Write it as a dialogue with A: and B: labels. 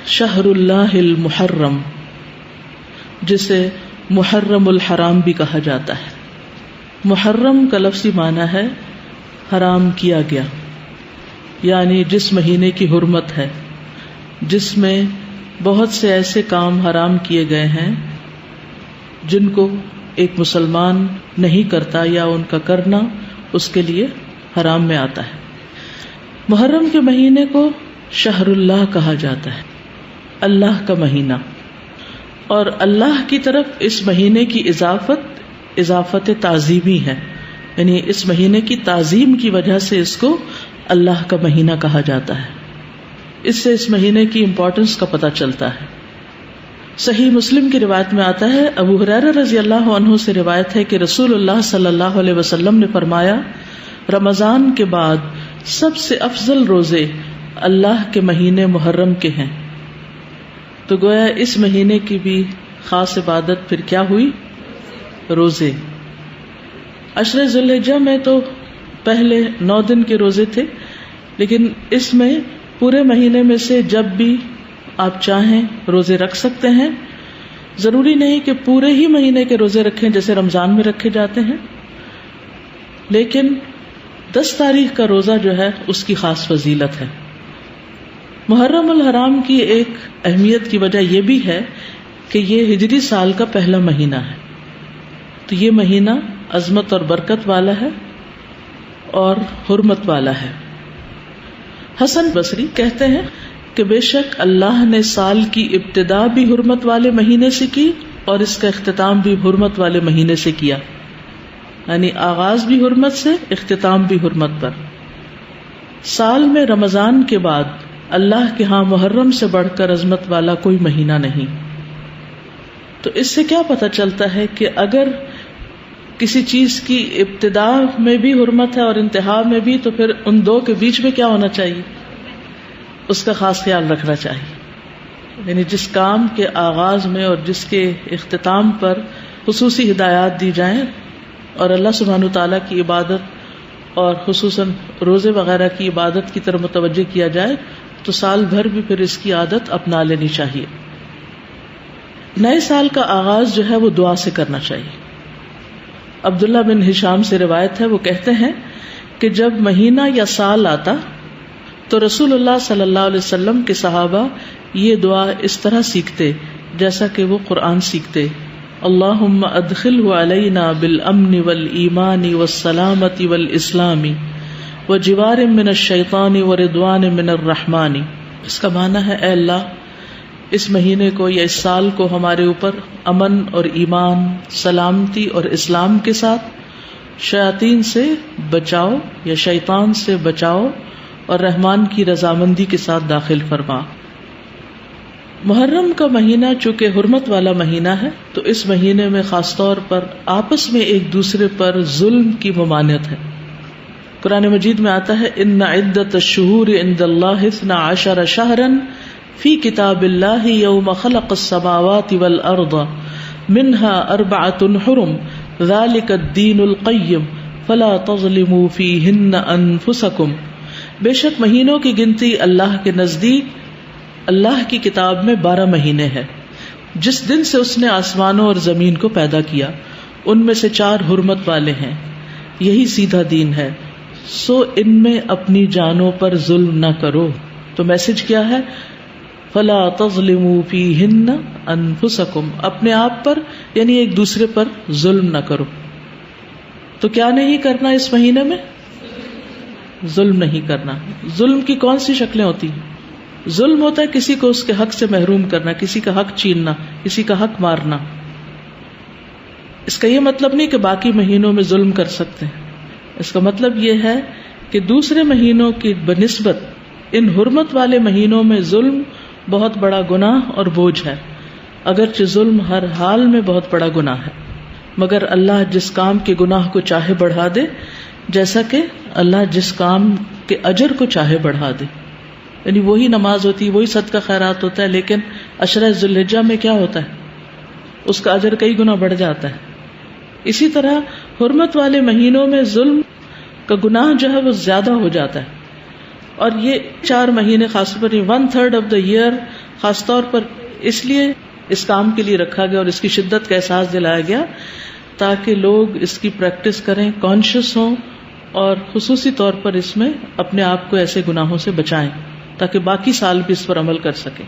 A: شہر اللہ المحرم، جسے محرم الحرام بھی کہا جاتا ہے۔ محرم کا لفظی معنی ہے حرام کیا گیا، یعنی جس مہینے کی حرمت ہے، جس میں بہت سے ایسے کام حرام کیے گئے ہیں جن کو ایک مسلمان نہیں کرتا یا ان کا کرنا اس کے لیے حرام میں آتا ہے۔ محرم کے مہینے کو شہر اللہ کہا جاتا ہے، اللہ کا مہینہ، اور اللہ کی طرف اس مہینے کی اضافت تعظیمی ہے، یعنی اس مہینے کی تعظیم کی وجہ سے اس کو اللہ کا مہینہ کہا جاتا ہے۔ اس سے اس مہینے کی امپورٹنس کا پتہ چلتا ہے۔ صحیح مسلم کی روایت میں آتا ہے، ابو ہریرہ رضی اللہ عنہ سے روایت ہے کہ رسول اللہ صلی اللہ علیہ وسلم نے فرمایا، رمضان کے بعد سب سے افضل روزے اللہ کے مہینے محرم کے ہیں۔ تو گویا اس مہینے کی بھی خاص عبادت پھر کیا ہوئی؟ روزے۔ عشر ذی الحجہ میں تو پہلے 9 دن کے روزے تھے، لیکن اس میں پورے مہینے میں سے جب بھی آپ چاہیں روزے رکھ سکتے ہیں۔ ضروری نہیں کہ پورے ہی مہینے کے روزے رکھیں جیسے رمضان میں رکھے جاتے ہیں، لیکن 10 تاریخ کا روزہ جو ہے اس کی خاص فضیلت ہے۔ محرم الحرام کی ایک اہمیت کی وجہ یہ بھی ہے کہ یہ ہجری سال کا پہلا مہینہ ہے، تو یہ مہینہ عظمت اور برکت والا ہے اور حرمت والا ہے۔ حسن بصری کہتے ہیں کہ بے شک اللہ نے سال کی ابتدا بھی حرمت والے مہینے سے کی اور اس کا اختتام بھی حرمت والے مہینے سے کیا، یعنی آغاز بھی حرمت سے، اختتام بھی حرمت پر۔ سال میں رمضان کے بعد اللہ کے ہاں محرم سے بڑھ کر عظمت والا کوئی مہینہ نہیں۔ تو اس سے کیا پتہ چلتا ہے کہ اگر کسی چیز کی ابتدا میں بھی حرمت ہے اور انتہا میں بھی، تو پھر ان دو کے بیچ میں کیا ہونا چاہیے؟ اس کا خاص خیال رکھنا چاہیے، یعنی جس کام کے آغاز میں اور جس کے اختتام پر خصوصی ہدایات دی جائیں اور اللہ سبحانہ وتعالیٰ کی عبادت اور خصوصاً روزے وغیرہ کی عبادت کی طرف متوجہ کیا جائے تو سال بھر بھی پھر اس کی عادت اپنا لینی چاہیے۔ نئے سال کا آغاز جو ہے وہ دعا سے کرنا چاہیے۔ عبداللہ بن ہشام سے روایت ہے، وہ کہتے ہیں کہ جب مہینہ یا سال آتا تو رسول اللہ صلی اللہ علیہ وسلم کے صحابہ یہ دعا اس طرح سیکھتے جیسا کہ وہ قرآن سیکھتے، اللہم ادخلہ علینا بالامن والایمان والسلامت والاسلام وجوار من الشیطان ورضوان من الرحمن۔ اس کا معنی ہے، اے اللہ اس مہینے کو یا اس سال کو ہمارے اوپر امن اور ایمان، سلامتی اور اسلام کے ساتھ، شیاطین سے بچاؤ یا شیطان سے بچاؤ اور رحمان کی رضامندی کے ساتھ داخل فرما۔ محرم کا مہینہ چونکہ حرمت والا مہینہ ہے تو اس مہینے میں خاص طور پر آپس میں ایک دوسرے پر ظلم کی ممانعت ہے۔ قرآن مجید میں آتا ہے، ان عدت الشہور عند اللہ 12 شہرا فی کتاب اللہ یوم خلق السماوات والارض منها 4 حرم ذلک الدین القیم فلا تظلموا فیہن انفسکم۔ بے شک مہینوں کی گنتی اللہ کے نزدیک اللہ کی کتاب میں 12 مہینے ہیں، جس دن سے اس نے آسمانوں اور زمین کو پیدا کیا، ان میں سے 4 حرمت والے ہیں، یہی سیدھا دین ہے، سو ان میں اپنی جانوں پر ظلم نہ کرو۔ تو میسج کیا ہے؟ فلا تظلموا فیہن انفسکم، اپنے آپ پر یعنی ایک دوسرے پر ظلم نہ کرو۔ تو کیا نہیں کرنا اس مہینے میں؟ ظلم نہیں کرنا۔ ظلم کی کون سی شکلیں ہوتی ہیں؟ ظلم ہوتا ہے کسی کو اس کے حق سے محروم کرنا، کسی کا حق چھیننا، کسی کا حق مارنا۔ اس کا یہ مطلب نہیں کہ باقی مہینوں میں ظلم کر سکتے ہیں، اس کا مطلب یہ ہے کہ دوسرے مہینوں کی بنسبت ان حرمت والے مہینوں میں ظلم بہت بڑا گناہ اور بوجھ ہے، اگرچہ ظلم ہر حال میں بہت بڑا گناہ ہے، مگر اللہ جس کام کے گناہ کو چاہے بڑھا دے، جیسا کہ اللہ جس کام کے اجر کو چاہے بڑھا دے۔ یعنی وہی نماز ہوتی ہے، وہی صدقہ خیرات ہوتا ہے، لیکن عشرہ ذی الحجہ میں کیا ہوتا ہے؟ اس کا اجر کئی گنا بڑھ جاتا ہے۔ اسی طرح حرمت والے مہینوں میں ظلم کا گناہ جو ہے وہ زیادہ ہو جاتا ہے، اور یہ 4 مہینے خاص طور پر 1/3 آف دا ایئر خاص طور پر اس لیے اس کام کے لیے رکھا گیا اور اس کی شدت کا احساس دلایا گیا تاکہ لوگ اس کی پریکٹس کریں، کانشیس ہوں، اور خصوصی طور پر اس میں اپنے آپ کو ایسے گناہوں سے بچائیں تاکہ باقی سال بھی اس پر عمل کر سکیں.